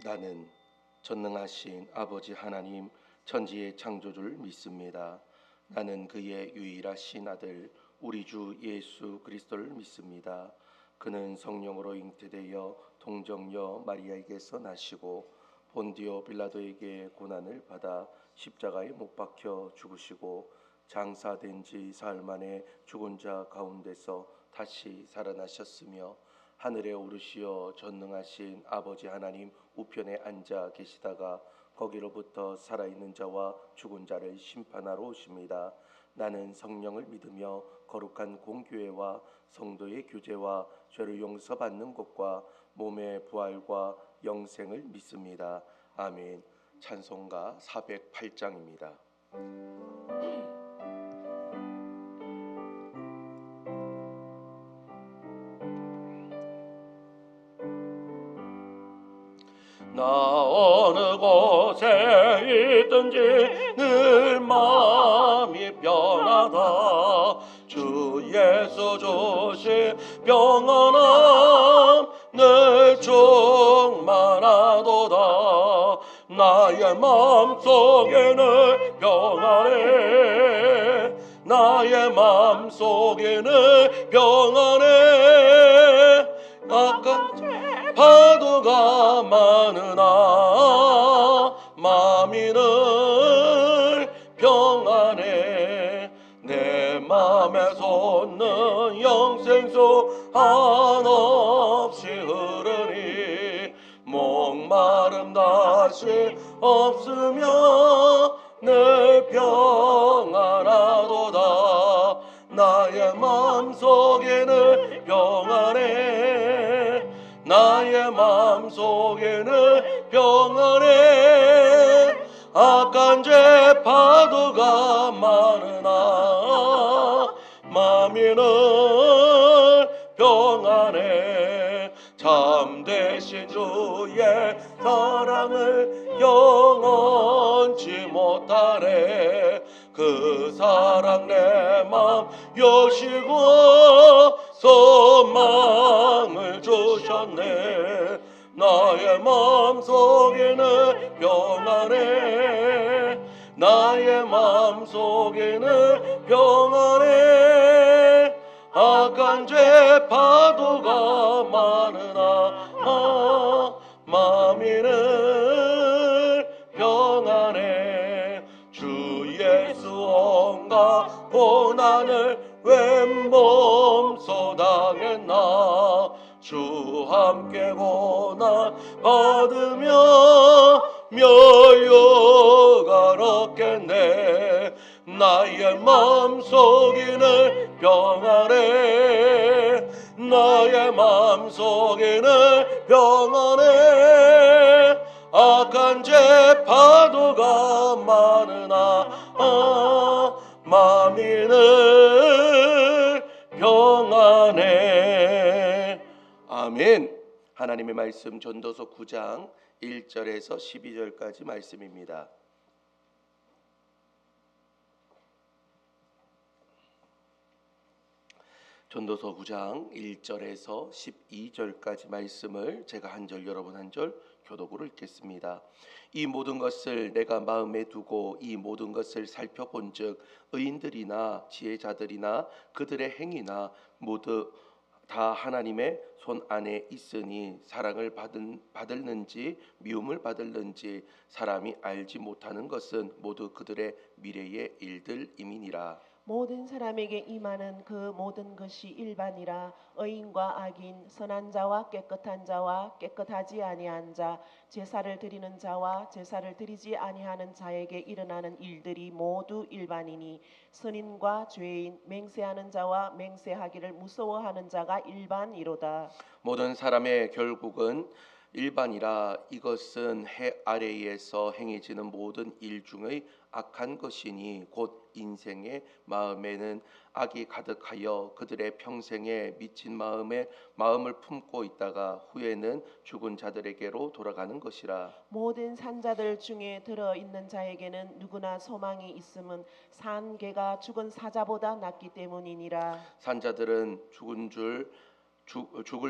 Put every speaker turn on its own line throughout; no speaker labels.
나는 전능하신 아버지 하나님 천지의 창조주를 믿습니다. 나는 그의 유일하신 아들 우리 주 예수 그리스도를 믿습니다. 그는 성령으로 잉태되어 동정녀 마리아에게서 나시고 본디오 빌라도에게 고난을 받아 십자가에 못 박혀 죽으시고 장사된 지 사흘 만에 죽은 자 가운데서 다시 살아나셨으며 하늘에 오르시어 전능하신 아버지 하나님 우편에 앉아 계시다가 거기로부터 살아있는 자와 죽은 자를 심판하러 오십니다. 나는 성령을 믿으며 거룩한 공교회와 성도의 교제와 죄를 용서받는 것과 몸의 부활과 영생을 믿습니다. 아멘. 찬송가 408장입니다. 나 어느 곳에 있든지 늘 마음이 편하다. 주 예수 주신 평안함 늘 충만하도다. 나의 마음속에는 평안해. 나의 마음속에는 평안해. 아까 파도가 많으나 마음이 늘 평안해. 내 맘에 솟는 영생수 한없이 흐르니 목마름 다시 없으며 늘 평안하도다. 나의 마음속에는 평안해. 나의 마음속에는 평안해. 악한 죄 파도가 많으나 마음이 늘 평안해. 참되신 주의 사랑을 영원치 못하네. 그 사랑 내 맘 여시고 소망을 주셨네. 나의 마음속에는 평안해. 나의 마음속에는 평안해. 악한 죄 파도가 많으나 마음이 늘 평안해. 주 예수 온갖 고난을 웬 몸소 당했나. 주 함께 고난 받으며 멸류가 얻겠네. 나의 마음속에는 평안해. 나의 마음속에는 평안해. 악한 죄 파도가 많으나 마음이 늘 평안해. 아멘. 하나님의 말씀 전도서 9장 1절에서 12절까지 말씀입니다. 전도서 9장 1절에서 12절까지 말씀을 제가 한 절 여러분 한 절 교독으로 읽겠습니다. 이 모든 것을 내가 마음에 두고 이 모든 것을 살펴본즉 의인들이나 지혜자들이나 그들의 행위나 모두 다 하나님의 손 안에 있으니 사랑을 받을는지 미움을 받을는지 사람이 알지 못하는 것은 모두 그들의 미래의 일들임이니라.
모든 사람에게 임하는 그 모든 것이 일반이라. 의인과 악인, 선한 자와 깨끗한 자와 깨끗하지 아니한 자, 제사를 드리는 자와 제사를 드리지 아니하는 자에게 일어나는 일들이 모두 일반이니 선인과 죄인, 맹세하는 자와 맹세하기를 무서워하는 자가 일반이로다.
모든 사람의 결국은 일반이라. 이것은 해 아래에서 행해지는 모든 일 중의 악한 것이니 곧 인생의 마음에는 악이 가득하여 그들의 평생에 미친 마음을 품고 있다가 후에는 죽은 자들에게로 돌아가는 것이라.
모든 산자들 중에 들어 있는 자에게는 누구나 소망이 있음은 산 개가 죽은 사자보다 낫기 때문이니라.
산자들은 죽을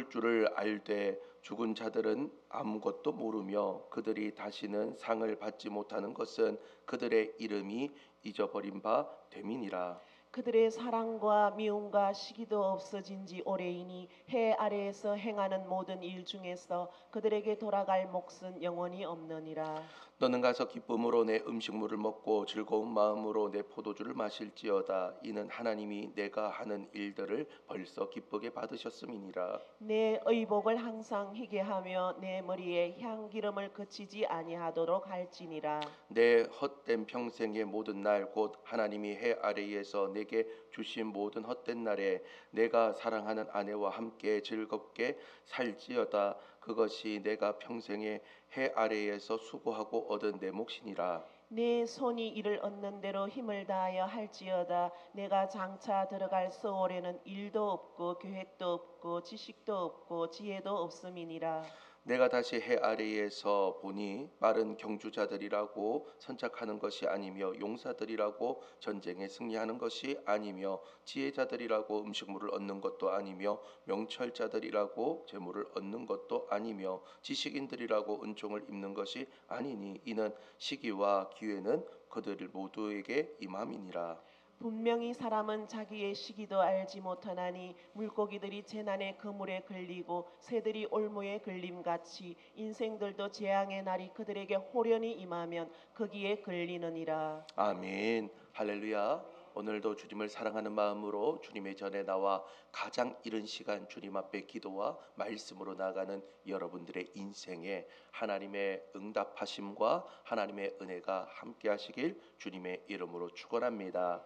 줄을 알되 죽은 자들은 아무것도 모르며 그들이 다시는 상을 받지 못하는 것은 그들의 이름이 잊어버린 바 됨이니라.
그들의 사랑과 미움과 시기도 없어진 지 오래이니 해 아래에서 행하는 모든 일 중에서 그들에게 돌아갈 몫은 영원히 없느니라.
너는 가서 기쁨으로 내 음식물을 먹고 즐거운 마음으로 내 포도주를 마실지어다. 이는 하나님이 내가 하는 일들을 벌써 기쁘게 받으셨음이니라.
내 의복을 항상 희게 하며 내 머리에 향기름을 그치지 아니하도록 할지니라.
내 헛된 평생의 모든 날 곧 하나님이 해 아래에서 내게 주신 모든 헛된 날에 내가 사랑하는 아내와 함께 즐겁게 살지어다. 그것이 내가 평생에 해 아래에서 수고하고 얻은 내 몫이니라.
내 손이 이를 얻는 대로 힘을 다하여 할지어다. 내가 장차 들어갈 서울에는 일도 없고 계획도 없고 지식도 없고 지혜도 없음이니라.
내가 다시 해 아래에서 보니 빠른 경주자들이라고 선착하는 것이 아니며 용사들이라고 전쟁에 승리하는 것이 아니며 지혜자들이라고 음식물을 얻는 것도 아니며 명철자들이라고 재물을 얻는 것도 아니며 지식인들이라고 은총을 입는 것이 아니니 이는 시기와 기회는 그들 모두에게 임함이니라.
분명히 사람은 자기의 시기도 알지 못하나니 물고기들이 재난의 그물에 걸리고 새들이 올무에 걸림같이 인생들도 재앙의 날이 그들에게 호련히 임하면 거기에 걸리느니라.
아멘. 할렐루야. 오늘도 주님을 사랑하는 마음으로 주님의 전에 나와 가장 이른 시간 주님 앞에 기도와 말씀으로 나가는 여러분들의 인생에 하나님의 응답하심과 하나님의 은혜가 함께 하시길 주님의 이름으로 축원합니다.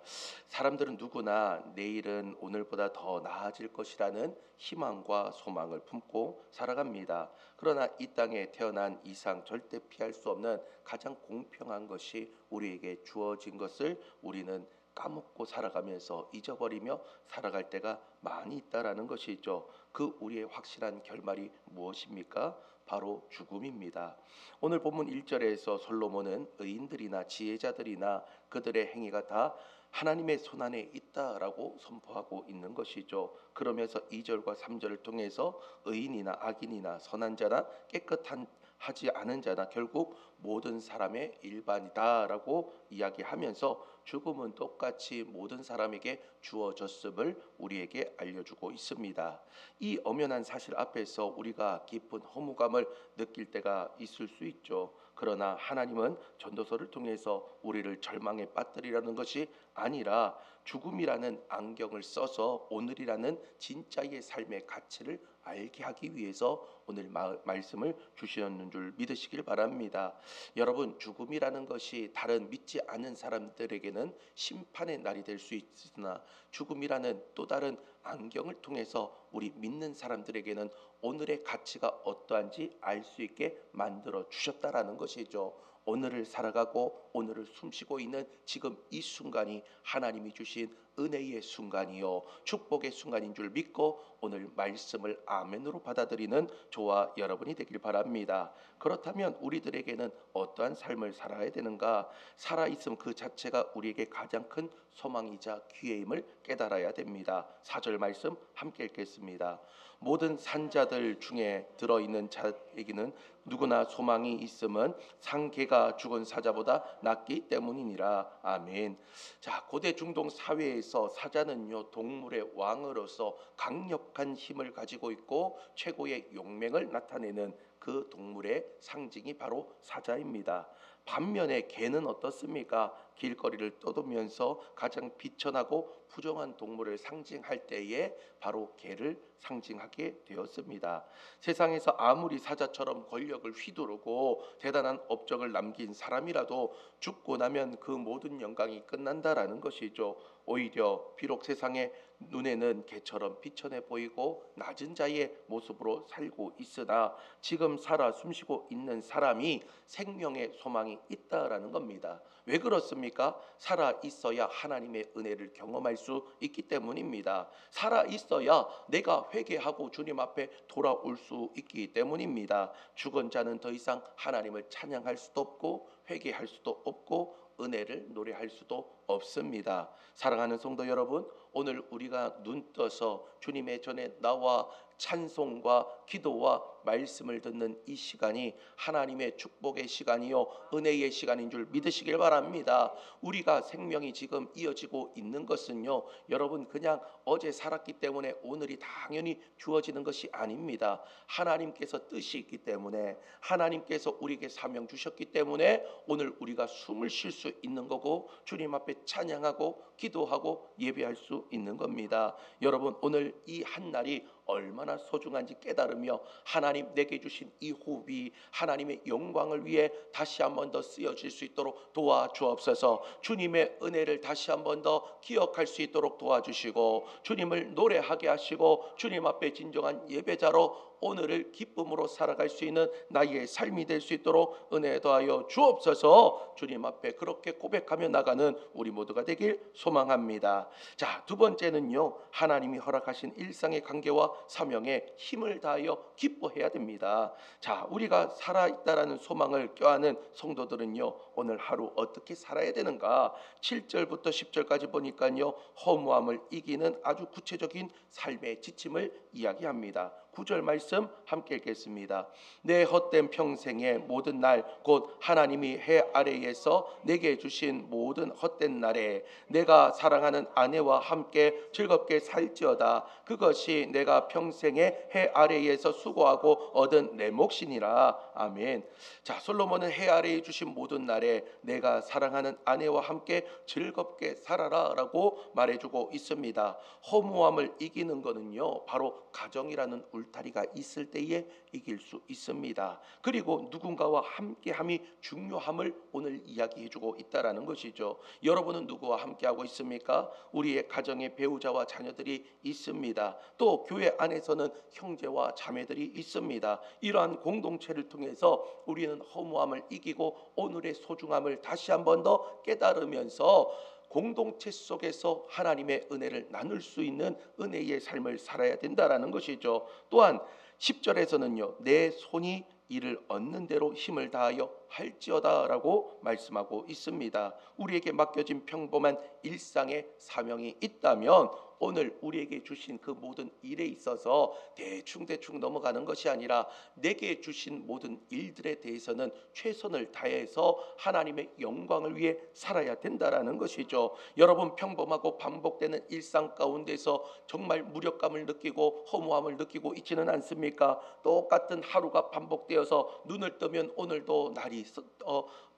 사람들은 누구나 내일은 오늘보다 더 나아질 것이라는 희망과 소망을 품고 살아갑니다. 그러나 이 땅에 태어난 이상 절대 피할 수 없는 가장 공평한 것이 우리에게 주어진 것을 우리는 까먹고 살아가면서 잊어버리며 살아갈 때가 많이 있다라는 것이죠. 그 우리의 확실한 결말이 무엇입니까? 바로 죽음입니다. 오늘 본문 1절에서 솔로몬은 의인들이나 지혜자들이나 그들의 행위가 다 하나님의 손안에 있다라고 선포하고 있는 것이죠. 그러면서 2절과 3절을 통해서 의인이나 악인이나 선한 자나 깨끗한 하지 않은 자나 결국 모든 사람의 일반이다라고 이야기하면서 죽음은 똑같이 모든 사람에게 주어졌음을 우리에게 알려주고 있습니다. 이 엄연한 사실 앞에서 우리가 깊은 허무감을 느낄 때가 있을 수 있죠. 그러나 하나님은 전도서를 통해서 우리를 절망에 빠뜨리라는 것이 아니라 죽음이라는 안경을 써서 오늘이라는 진짜의 삶의 가치를 알게 하기 위해서 오늘 말씀을 주셨는 줄 믿으시길 바랍니다. 여러분, 죽음이라는 것이 다른 믿지 않는 사람들에게는 심판의 날이 될 수 있으나 죽음이라는 또 다른 안경을 통해서 우리 믿는 사람들에게는 오늘의 가치가 어떠한지 알 수 있게 만들어 주셨다라는 것이죠. 오늘을 살아가고 오늘을 숨쉬고 있는 지금 이 순간이 하나님이 주신 은혜의 순간이요 축복의 순간인 줄 믿고 오늘 말씀을 아멘으로 받아들이는 저와 여러분이 되길 바랍니다. 그렇다면 우리들에게는 어떠한 삶을 살아야 되는가? 살아있음 그 자체가 우리에게 가장 큰 소망이자 기회임을 깨달아야 됩니다. 4절 말씀 함께 읽겠습니다. 모든 산자들 중에 들어있는 자에게는 누구나 소망이 있음은 상계가 죽은 사자보다 낫기 때문이니라. 아멘. 자, 고대 중동 사회에서 사자는요 동물의 왕으로서 강력한 힘을 가지고 있고 최고의 용맹을 나타내는 그 동물의 상징이 바로 사자입니다. 반면에 개는 어떻습니까? 길거리를 떠돌면서 가장 비천하고 부정한 동물을 상징할 때에 바로 개를 상징하게 되었습니다. 세상에서 아무리 사자처럼 권력을 휘두르고 대단한 업적을 남긴 사람이라도 죽고 나면 그 모든 영광이 끝난다라는 것이죠. 오히려 비록 세상의 눈에는 개처럼 비천해 보이고 낮은 자의 모습으로 살고 있으나 지금 살아 숨쉬고 있는 사람이 생명의 소망이 있다라는 겁니다. 왜 그렇습니까? 살아 있어야 하나님의 은혜를 경험할 수 있기 때문입니다. 살아 있어야 내가 회개하고 주님 앞에 돌아올 수 있기 때문입니다. 죽은 자는 더 이상 하나님을 찬양할 수도 없고 회개할 수도 없고 은혜를 노래할 수도 없습니다. 사랑하는 성도 여러분, 오늘 우리가 눈 떠서 주님의 전에 나와 찬송과 기도와 말씀을 듣는 이 시간이 하나님의 축복의 시간이요 은혜의 시간인 줄 믿으시길 바랍니다. 우리가 생명이 지금 이어지고 있는 것은요, 여러분 그냥 어제 살았기 때문에 오늘이 당연히 주어지는 것이 아닙니다. 하나님께서 뜻이 있기 때문에, 하나님께서 우리에게 사명 주셨기 때문에 오늘 우리가 숨을 쉴 수 있는 거고, 주님 앞에 찬양하고 기도하고 예배할 수 있는 겁니다. 여러분, 오늘 이 한 날이 얼마나 소중한지 깨달으며 하나님 내게 주신 이 호흡이 하나님의 영광을 위해 다시 한 번 더 쓰여질 수 있도록 도와주옵소서. 주님의 은혜를 다시 한 번 더 기억할 수 있도록 도와주시고, 주님을 노래하게 하시고, 주님 앞에 진정한 예배자로 오늘을 기쁨으로 살아갈 수 있는 나의 삶이 될 수 있도록 은혜 더하여 주옵소서. 주님 앞에 그렇게 고백하며 나가는 우리 모두가 되길 소망합니다. 자, 두 번째는요, 하나님이 허락하신 일상의 관계와 사명에 힘을 다하여 기뻐해야 됩니다. 자, 우리가 살아있다라는 소망을 껴안은 성도들은요, 오늘 하루 어떻게 살아야 되는가? 7절부터 10절까지 보니까요, 허무함을 이기는 아주 구체적인 삶의 지침을 이야기합니다. 9절 말씀 함께 읽겠습니다. 내 헛된 평생의 모든 날, 곧 하나님이 해 아래에서 내게 주신 모든 헛된 날에 내가 사랑하는 아내와 함께 즐겁게 살지어다. 그것이 내가 평생의 해 아래에서 수고하고 얻은 내 몫이니라. 아멘. 자, 솔로몬은 해 아래에 주신 모든 날에 내가 사랑하는 아내와 함께 즐겁게 살아라 라고 말해주고 있습니다. 허무함을 이기는 거는요, 바로 가정이라는 울타리가 있을 때에 이길 수 있습니다. 그리고 누군가와 함께함이 중요함을 오늘 이야기해주고 있다라는 것이죠. 여러분은 누구와 함께하고 있습니까? 우리의 가정의 배우자와 자녀들이 있습니다. 또 교회 안에서는 형제와 자매들이 있습니다. 이러한 공동체를 통해서 우리는 허무함을 이기고 오늘의 소중함을 다시 한 번 더 깨달으면서 공동체 속에서 하나님의 은혜를 나눌 수 있는 은혜의 삶을 살아야 된다라는 것이죠. 또한 10절에서는요, 내 손이 이를 얻는 대로 힘을 다하여 할지어다라고 말씀하고 있습니다. 우리에게 맡겨진 평범한 일상의 사명이 있다면 오늘 우리에게 주신 그 모든 일에 있어서 대충 넘어가는 것이 아니라 내게 주신 모든 일들에 대해서는 최선을 다해서 하나님의 영광을 위해 살아야 된다라는 것이죠. 여러분, 평범하고 반복되는 일상 가운데서 정말 무력감을 느끼고 허무함을 느끼고 있지는 않습니까? 똑같은 하루가 반복되어서 눈을 뜨면 오늘도 날이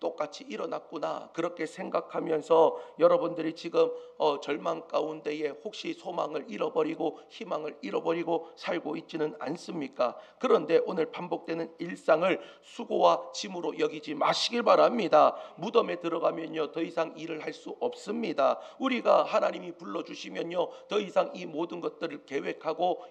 똑같이 일어났구나, 그렇게 생각하면서 여러분들이 지금 절망 가운데에 혹시 소망을 잃어버리고 희망을 잃어버리고 살고 있지는 않습니까? 그런데 오늘 반복되는 일상을 수고와 짐으로 여기지 마시길 바랍니다. 무덤에 들어가면요, 더 이상 일을 할 수 없습니다. 우리가 하나님이 불러주시면요, 더 이상 이 모든 것들을 계획하고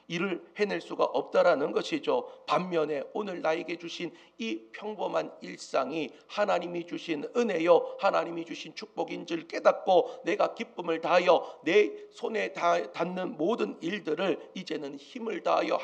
일을 해낼 수가 없다라는 것이죠. 반면에 오늘 나에게 주신 이 평범한 일상이 하나님이 주신 은혜요, 하나님이 주신 축복인 줄 깨닫고 내가 기쁨을 다하여 내 손에 닿는 모든 일들을 이제는 힘을 다하여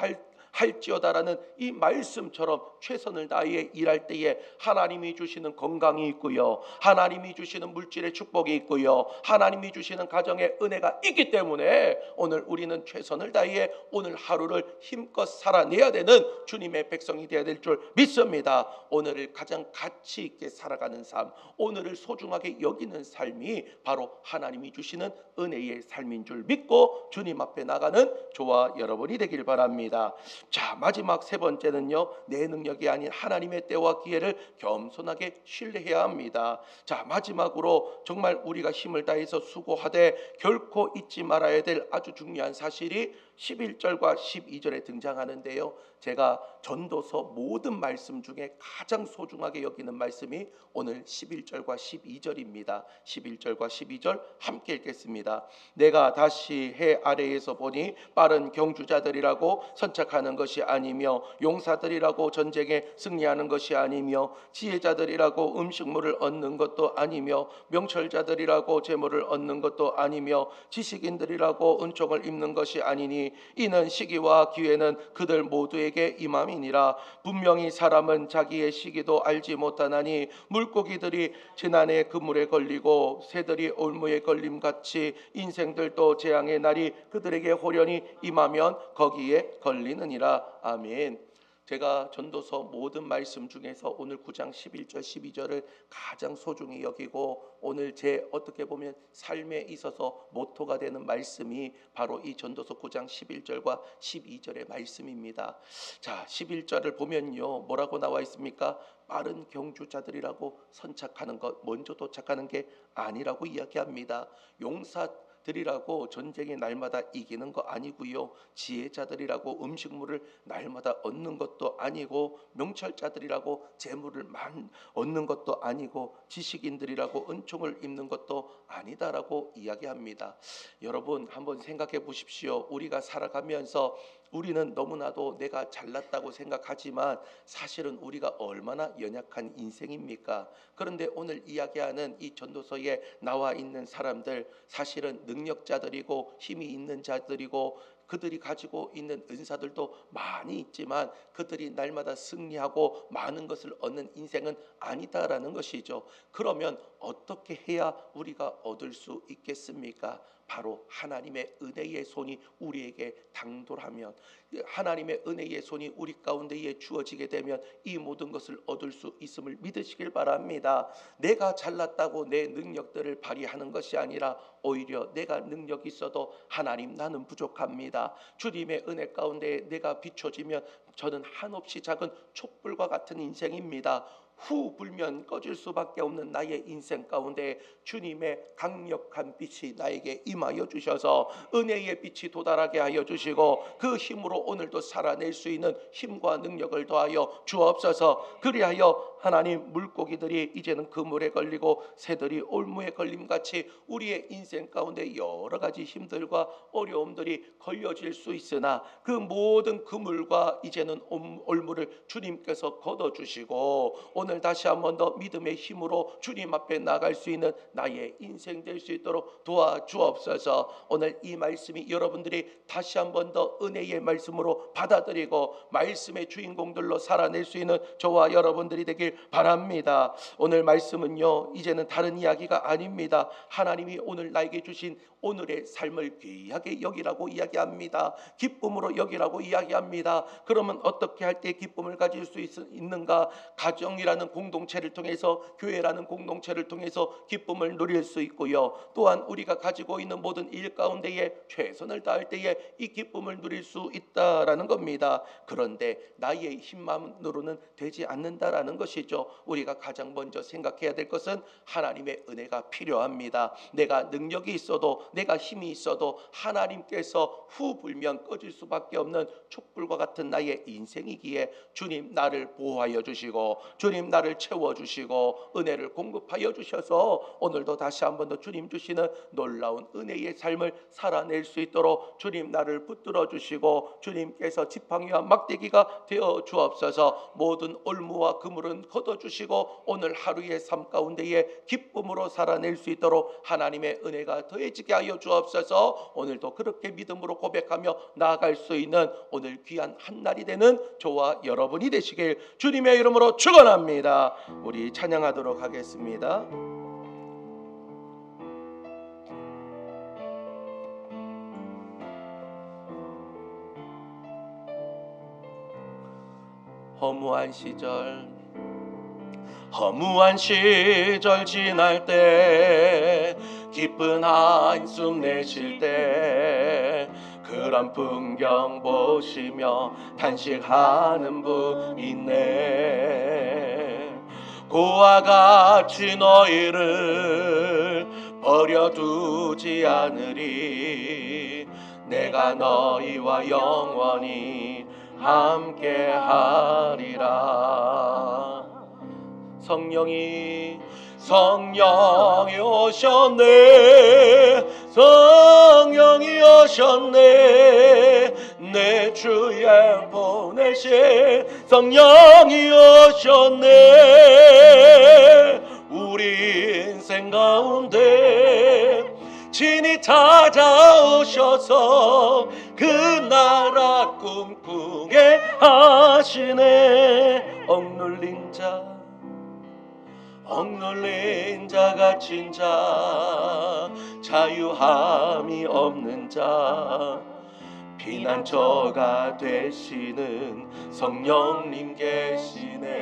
할지어다라는 이 말씀처럼 최선을 다해 일할 때에 하나님이 주시는 건강이 있고요, 하나님이 주시는 물질의 축복이 있고요, 하나님이 주시는 가정의 은혜가 있기 때문에 오늘 우리는 최선을 다해 오늘 하루를 힘껏 살아내야 되는 주님의 백성이 되어야 될 줄 믿습니다. 오늘을 가장 가치 있게 살아가는 삶, 오늘을 소중하게 여기는 삶이 바로 하나님이 주시는 은혜의 삶인 줄 믿고 주님 앞에 나가는 저와 여러분이 되길 바랍니다. 자, 마지막 세 번째는요, 내 능력이 아닌 하나님의 때와 기회를 겸손하게 신뢰해야 합니다. 자, 마지막으로 정말 우리가 힘을 다해서 수고하되 결코 잊지 말아야 될 아주 중요한 사실이 11절과 12절에 등장하는데요, 제가 전도서 모든 말씀 중에 가장 소중하게 여기는 말씀이 오늘 11절과 12절입니다. 11절과 12절 함께 읽겠습니다. 내가 다시 해 아래에서 보니 빠른 경주자들이라고 선착하는 것이 아니며 용사들이라고 전쟁에 승리하는 것이 아니며 지혜자들이라고 음식물을 얻는 것도 아니며 명철자들이라고 재물을 얻는 것도 아니며 지식인들이라고 은총을 입는 것이 아니니 하시니 이는 시기와 기회는 그들 모두에게 임함이니라. 분명히 사람은 자기의 시기도 알지 못하나니 물고기들이 재난의 그물에 걸리고 새들이 올무에 걸림같이 인생들도 재앙의 날이 그들에게 호련히 임하면 거기에 걸리느니라. 아멘. 제가 전도서 모든 말씀 중에서 오늘 9장 11절 12절을 가장 소중히 여기고 오늘 제 어떻게 보면 삶에 있어서 모토가 되는 말씀이 바로 이 전도서 9장 11절과 12절의 말씀입니다. 자, 11절을 보면요, 뭐라고 나와 있습니까? 빠른 경주자들이라고 선착하는 것, 먼저 도착하는 게 아니라고 이야기합니다. 용사들이라고 전쟁의 날마다 이기는 거 아니고요, 지혜자들이라고 음식물을 날마다 얻는 것도 아니고, 명철자들이라고 재물을 얻는 것도 아니고, 지식인들이라고 은총을 입는 것도 아니다라고 이야기합니다. 여러분 한번 생각해 보십시오. 우리가 살아가면서 우리는 너무나도 내가 잘났다고 생각하지만 사실은 우리가 얼마나 연약한 인생입니까? 그런데 오늘 이야기하는 이 전도서에 나와 있는 사람들, 사실은 능력자들이고 힘이 있는 자들이고 그들이 가지고 있는 은사들도 많이 있지만 그들이 날마다 승리하고 많은 것을 얻는 인생은 아니다라는 것이죠. 그러면 어떻게 해야 우리가 얻을 수 있겠습니까? 바로 하나님의 은혜의 손이 우리에게 당돌하면, 하나님의 은혜의 손이 우리 가운데에 주어지게 되면 이 모든 것을 얻을 수 있음을 믿으시길 바랍니다. 내가 잘났다고 내 능력들을 발휘하는 것이 아니라 오히려 내가 능력이 있어도 하나님 나는 부족합니다. 주님의 은혜 가운데 내가 비춰지면 저는 한없이 작은 촛불과 같은 인생입니다. 후 불면 꺼질 수밖에 없는 나의 인생 가운데 주님의 강력한 빛이 나에게 임하여 주셔서 은혜의 빛이 도달하게 하여 주시고 그 힘으로 오늘도 살아낼 수 있는 힘과 능력을 더하여 주옵소서. 그리하여 하나님, 물고기들이 이제는 그물에 걸리고 새들이 올무에 걸림같이 우리의 인생 가운데 여러 가지 힘들과 어려움들이 걸려질 수 있으나 그 모든 그물과 이제는 올무를 주님께서 걷어주시고 오늘 다시 한 번 더 믿음의 힘으로 주님 앞에 나갈 수 있는 나의 인생 될 수 있도록 도와주옵소서. 오늘 이 말씀이 여러분들이 다시 한 번 더 은혜의 말씀으로 받아들이고 말씀의 주인공들로 살아낼 수 있는 저와 여러분들이 되길 바랍니다. 오늘 말씀은요, 이제는 다른 이야기가 아닙니다. 하나님이 오늘 나에게 주신 오늘의 삶을 귀하게 여기라고 이야기합니다. 기쁨으로 여기라고 이야기합니다. 그러면 어떻게 할 때 기쁨을 가질 수 있는가? 가정이라는 공동체를 통해서, 교회라는 공동체를 통해서 기쁨을 누릴 수 있고요, 또한 우리가 가지고 있는 모든 일 가운데에 최선을 다할 때에 이 기쁨을 누릴 수 있다라는 겁니다. 그런데 나의 힘만으로는 되지 않는다라는 것이죠. 우리가 가장 먼저 생각해야 될 것은 하나님의 은혜가 필요합니다. 내가 능력이 있어도, 내가 힘이 있어도 하나님께서 후 불면 꺼질 수밖에 없는 촛불과 같은 나의 인생이기에 주님 나를 보호하여 주시고 주님 나를 채워주시고 은혜를 공급하여 주셔서 오늘도 다시 한 번 더 주님 주시는 놀라운 은혜의 삶을 살아낼 수 있도록 주님 나를 붙들어 주시고 주님께서 지팡이와 막대기가 되어 주옵소서. 모든 올무와 그물은 걷어주시고 오늘 하루의 삶 가운데에 기쁨으로 살아낼 수 있도록 하나님의 은혜가 더해지게 하여 주옵소서. 오늘도 그렇게 믿음으로 고백하며 나아갈 수 있는 오늘 귀한 한날이 되는 저와 여러분이 되시길 주님의 이름으로 축원합니다. 우리 찬양하도록 하겠습니다. 허무한 시절 지날 때 기쁜 한숨 내쉴 때 그런 풍경 보시며 탄식하는 분 있네. 고와 같이 너희를 버려두지 않으리. 내가 너희와 영원히 함께하리라. 성령이 오셨네. 성령이 오셨네. 내 주에 보내신 성령이 오셨네. 우리 인생 가운데 친히 찾아오셔서 그 나라 꿈꾸게 하시네. 억눌린 자 갇힌 자 자유함이 없는 자 피난처가 되시는 성령님 계시네.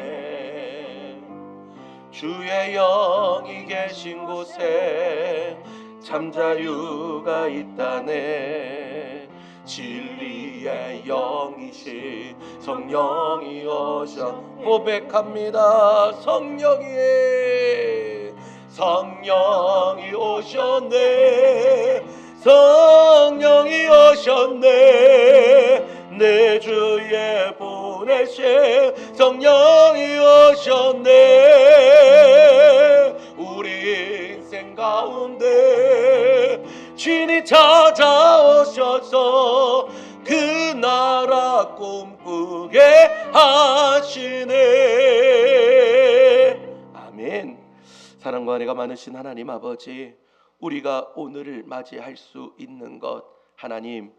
주의 영이 계신 곳에 참 자유가 있다네. 진리의 영이신 성령이 오셔 고백합니다. 성령이 오셨네. 성령이 오셨네. 내 주에 보내신 성령이 오셨네. 우리 인생 가운데 주님 찾아오셔서 그 나라 꿈꾸게 하시네. 아멘. 사랑과 은혜가 많으신 하나님 아버지, 우리가 오늘을 맞이할 수 있는 것, 하나님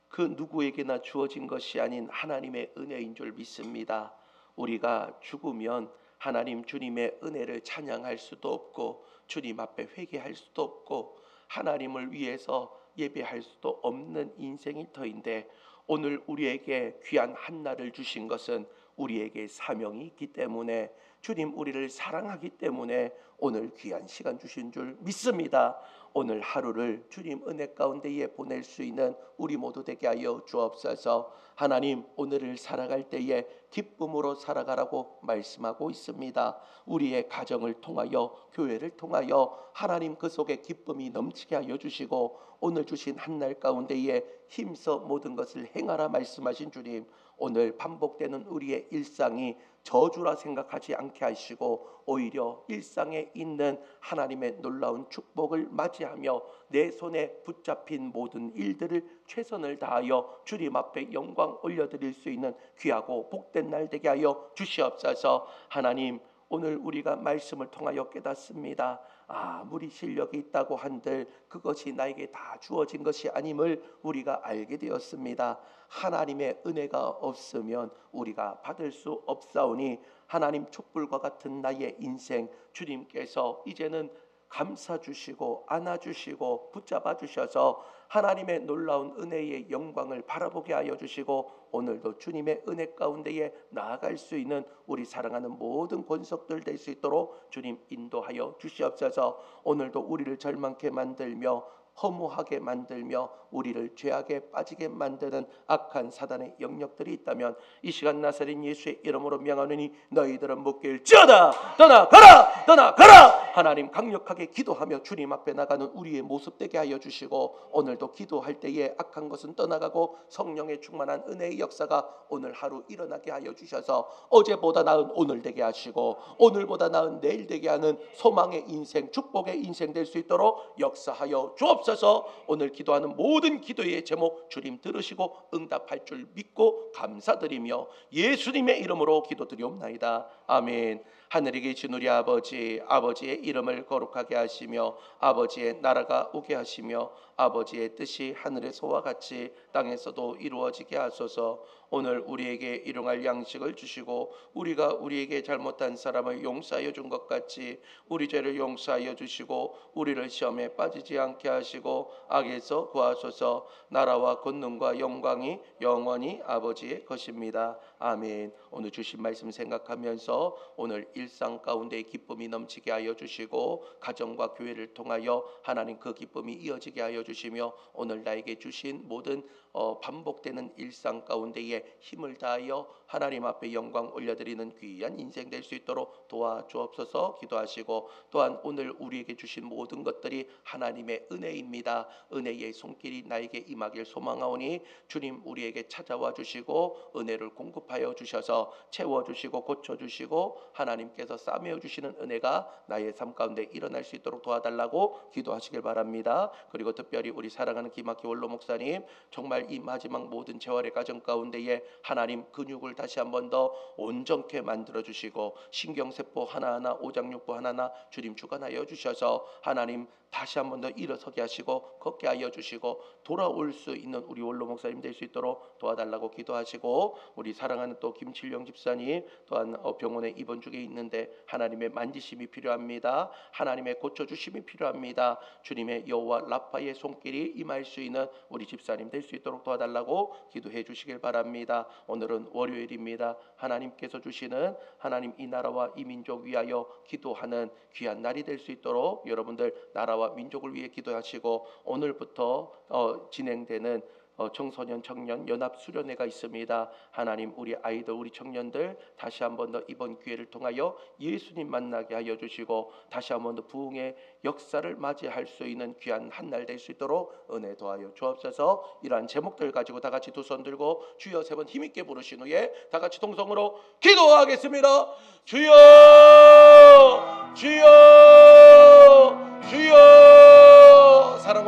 그 누구에게나 주어진 것이 아닌 하나님의 은혜인 줄 믿습니다. 우리가 죽으면 하나님 주님의 은혜를 찬양할 수도 없고 주님 앞에 회개할 수도 없고 하나님을 위해서 예배할 수도 없는 인생일 터인데, 오늘 우리에게 귀한 한날을 주신 것은 우리에게 사명이 있기 때문에, 주님 우리를 사랑하기 때문에 오늘 귀한 시간 주신 줄 믿습니다. 오늘 하루를 주님 은혜 가운데에 보낼 수 있는 우리 모두 되게 하여 주옵소서. 하나님 오늘을 살아갈 때에 기쁨으로 살아가라고 말씀하고 있습니다. 우리의 가정을 통하여, 교회를 통하여 하나님 그 속에 기쁨이 넘치게 하여 주시고, 오늘 주신 한날 가운데에 힘써 모든 것을 행하라 말씀하신 주님, 오늘 반복되는 우리의 일상이 저주라 생각하지 않게 하시고 오히려 일상에 있는 하나님의 놀라운 축복을 맞이하며 내 손에 붙잡힌 모든 일들을 최선을 다하여 주님 앞에 영광 올려드릴 수 있는 귀하고 복된 날 되게 하여 주시옵소서. 하나님 오늘 우리가 말씀을 통하여 깨닫습니다. 아무리 실력이 있다고 한들 그것이 나에게 다 주어진 것이 아님을 우리가 알게 되었습니다. 하나님의 은혜가 없으면 우리가 받을 수 없사오니, 하나님 촛불과 같은 나의 인생 주님께서 이제는 감싸주시고 안아주시고 붙잡아 주셔서 하나님의 놀라운 은혜의 영광을 바라보게 하여 주시고, 오늘도 주님의 은혜 가운데에 나아갈 수 있는 우리 사랑하는 모든 권속들 될 수 있도록 주님 인도하여 주시옵소서. 오늘도 우리를 절망케 만들며 허무하게 만들며 우리를 죄악에 빠지게 만드는 악한 사단의 영역들이 있다면 이 시간 나사렛 예수의 이름으로 명하노니 너희들은 묶일지어다. 떠나가라. 하나님 강력하게 기도하며 주님 앞에 나가는 우리의 모습 되게 하여 주시고, 오늘도 기도할 때에 악한 것은 떠나가고 성령의 충만한 은혜의 역사가 오늘 하루 일어나게 하여 주셔서 어제보다 나은 오늘 되게 하시고 오늘보다 나은 내일 되게 하는 소망의 인생, 축복의 인생 될 수 있도록 역사하여 주옵소서. 오늘 기도하는 모든 기도의 제목 주님 들으시고 응답할 줄 믿고 감사드리며 예수님의 이름으로 기도드리옵나이다. 아멘. 하늘에 계신 우리 아버지, 아버지의 이름을 거룩하게 하시며 아버지의 나라가 오게 하시며 아버지의 뜻이 하늘에서와 같이 땅에서도 이루어지게 하소서. 오늘 우리에게 일용할 양식을 주시고 우리가 우리에게 잘못한 사람을 용서하여 준 것 같이 우리 죄를 용서하여 주시고 우리를 시험에 빠지지 않게 하시고 악에서 구하소서. 나라와 권능과 영광이 영원히 아버지의 것입니다. 아멘. 오늘 주신 말씀 생각하면서 오늘 일상 가운데 기쁨이 넘치게 하여 주시고 가정과 교회를 통하여 하나님 그 기쁨이 이어지게 하여 주시며, 오늘 나에게 주신 모든 반복되는 일상 가운데에 힘을 다하여 하나님 앞에 영광 올려드리는 귀한 인생 될 수 있도록 도와주옵소서. 기도하시고, 또한 오늘 우리에게 주신 모든 것들이 하나님의 은혜입니다. 은혜의 손길이 나에게 임하길 소망하오니 주님 우리에게 찾아와 주시고 은혜를 공급하여 주셔서 채워주시고 고쳐주시고 하나님께서 싸매어 주시는 은혜가 나의 삶 가운데 일어날 수 있도록 도와달라고 기도하시길 바랍니다. 그리고 특별히 우리 사랑하는 김학기 원로 목사님, 정말 이 마지막 모든 재활의 과정 가운데에 하나님 근육을 다시 한 번 더 온전케 만들어 주시고 신경세포 하나하나 오장육부 하나하나 주님 주관하여 주셔서 하나님 다시 한 번 더 일어서게 하시고 걷게 하여 주시고 돌아올 수 있는 우리 원로 목사님 될 수 있도록 도와달라고 기도하시고, 우리 사랑하는 또 김칠영 집사님 또한 병원에 입원 중에 있는데 하나님의 만지심이 필요합니다. 하나님의 고쳐주심이 필요합니다. 주님의 여호와 라파의 손길이 임할 수 있는 우리 집사님 될 수 있도록 도와달라고 기도해 주시길 바랍니다. 오늘은 월요일입니다. 하나님께서 주시는 하나님 이 나라와 이 민족 위하여 기도하는 귀한 날이 될 수 있도록 여러분들 나라와 민족을 위해 기도하시고, 오늘부터 진행되는 청소년 청년 연합 수련회가 있습니다. 하나님 우리 아이들 우리 청년들 다시 한 번 더 이번 기회를 통하여 예수님 만나게 하여 주시고 다시 한 번 더 부흥의 역사를 맞이할 수 있는 귀한 한 날 될 수 있도록 은혜 더하여 주옵소서. 이러한 제목들 가지고 다 같이 두 손 들고 주여 세 번 힘있게 부르신 후에 다 같이 동성으로 기도하겠습니다. 주여 주여 주여